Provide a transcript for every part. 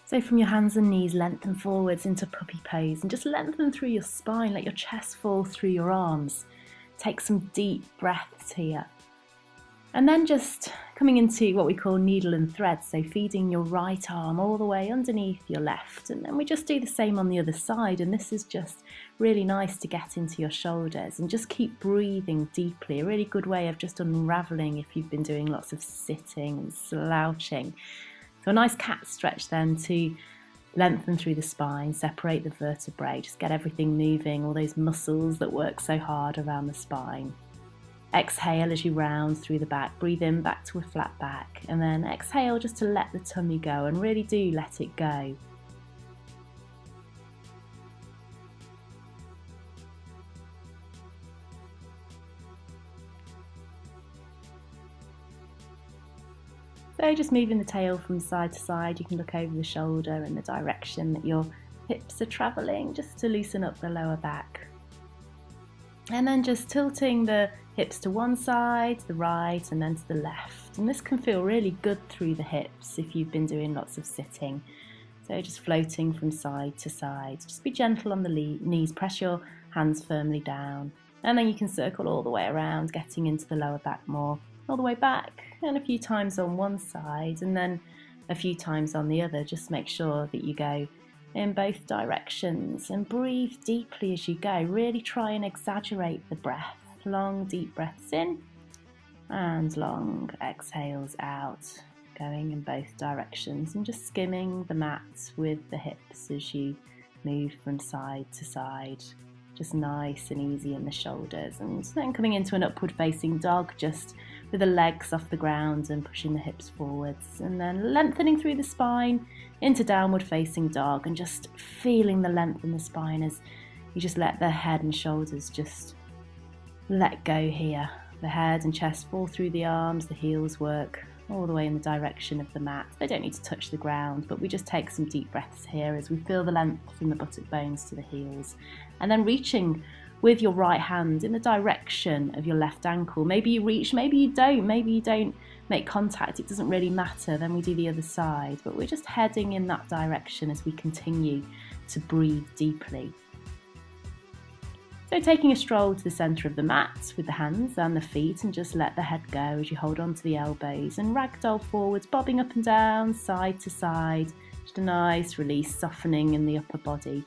So from your hands and knees, lengthen forwards into puppy pose and just lengthen through your spine, let your chest fall through your arms. Take some deep breaths here. And then just coming into what we call needle and thread, so feeding your right arm all the way underneath your left. And then we just do the same on the other side, and this is just really nice to get into your shoulders and just keep breathing deeply. A really good way of just unravelling if you've been doing lots of sitting and slouching. So a nice cat stretch then to lengthen through the spine, separate the vertebrae, just get everything moving, all those muscles that work so hard around the spine. Exhale as you round through the back, breathe in back to a flat back, and then exhale just to let the tummy go, and really do let it go. So just moving the tail from side to side, you can look over the shoulder in the direction that your hips are travelling, just to loosen up the lower back. And then just tilting the hips to one side, to the right, and then to the left. And this can feel really good through the hips if you've been doing lots of sitting. So just floating from side to side. Just be gentle on the knees, press your hands firmly down. And then you can circle all the way around, getting into the lower back more. All the way back, and a few times on one side, and then a few times on the other. Just make sure that you go in both directions and breathe deeply as you go. Really try and exaggerate the breath. Long deep breaths in and long exhales out, going in both directions, and just skimming the mat with the hips as you move from side to side. Just nice and easy in the shoulders, and then coming into an upward facing dog, just with the legs off the ground and pushing the hips forwards, and then lengthening through the spine into downward facing dog, and just feeling the length in the spine as you just let the head and shoulders just let go here. The head and chest fall through the arms, the heels work all the way in the direction of the mat. They don't need to touch the ground, but we just take some deep breaths here as we feel the length from the buttock bones to the heels. And then reaching with your right hand in the direction of your left ankle. Maybe you reach, maybe you don't make contact, it doesn't really matter. Then we do the other side, but we're just heading in that direction as we continue to breathe deeply. So taking a stroll to the centre of the mat with the hands and the feet, and just let the head go as you hold on to the elbows and ragdoll forwards, bobbing up and down, side to side. Just a nice release, softening in the upper body.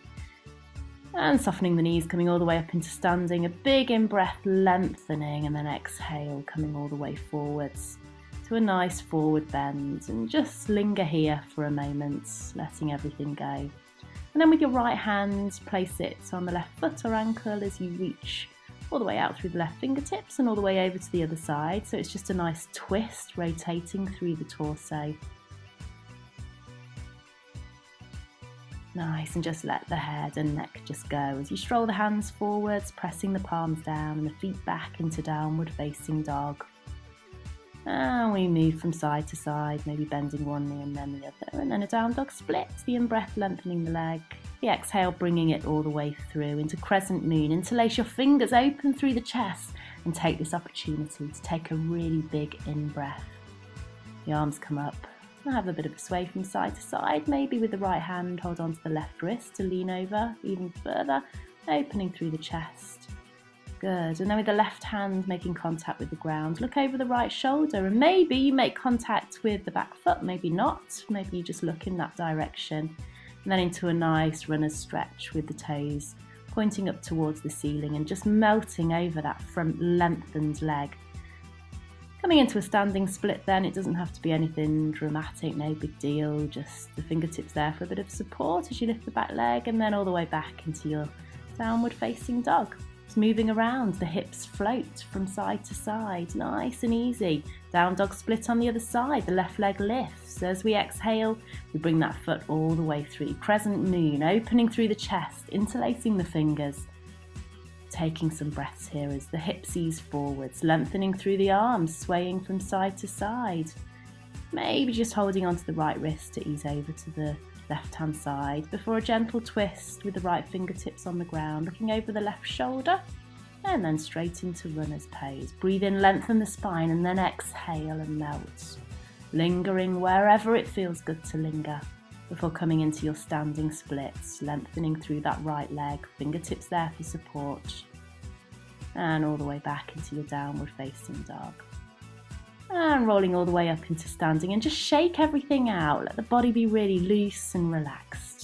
And softening the knees, coming all the way up into standing. A big in-breath, lengthening, and then exhale, coming all the way forwards to a nice forward bend. And just linger here for a moment, letting everything go. And then with your right hand, place it on the left foot or ankle as you reach all the way out through the left fingertips and all the way over to the other side. So it's just a nice twist, rotating through the torso. Nice, and just let the head and neck just go as you stroll the hands forwards, pressing the palms down and the feet back into downward facing dog. And we move from side to side, maybe bending one knee and then the other, and then a down dog split, the in-breath lengthening the leg, the exhale bringing it all the way through into crescent moon. Interlace your fingers open through the chest and take this opportunity to take a really big in-breath. The arms come up and have a bit of a sway from side to side, maybe with the right hand hold on to the left wrist to lean over even further, opening through the chest. Good, and then with the left hand making contact with the ground, look over the right shoulder, and maybe you make contact with the back foot, maybe not, maybe you just look in that direction, and then into a nice runner's stretch with the toes pointing up towards the ceiling and just melting over that front lengthened leg. Coming into a standing split then, it doesn't have to be anything dramatic, no big deal, just the fingertips there for a bit of support as you lift the back leg, and then all the way back into your downward facing dog. Moving around, the hips float from side to side, nice and easy. Down dog split on the other side, the left leg lifts. As we exhale, we bring that foot all the way through. Crescent moon, opening through the chest, interlacing the fingers. Taking some breaths here as the hips ease forwards, lengthening through the arms, swaying from side to side. Maybe just holding onto the right wrist to ease over to the left hand side before a gentle twist with the right fingertips on the ground, looking over the left shoulder, and then straight into runner's pose. Breathe in, lengthen the spine, and then exhale and melt, lingering wherever it feels good to linger. before coming into your standing splits, lengthening through that right leg, fingertips there for support, and all the way back into your downward facing dog. And rolling all the way up into standing, and just shake everything out. Let the body be really loose and relaxed.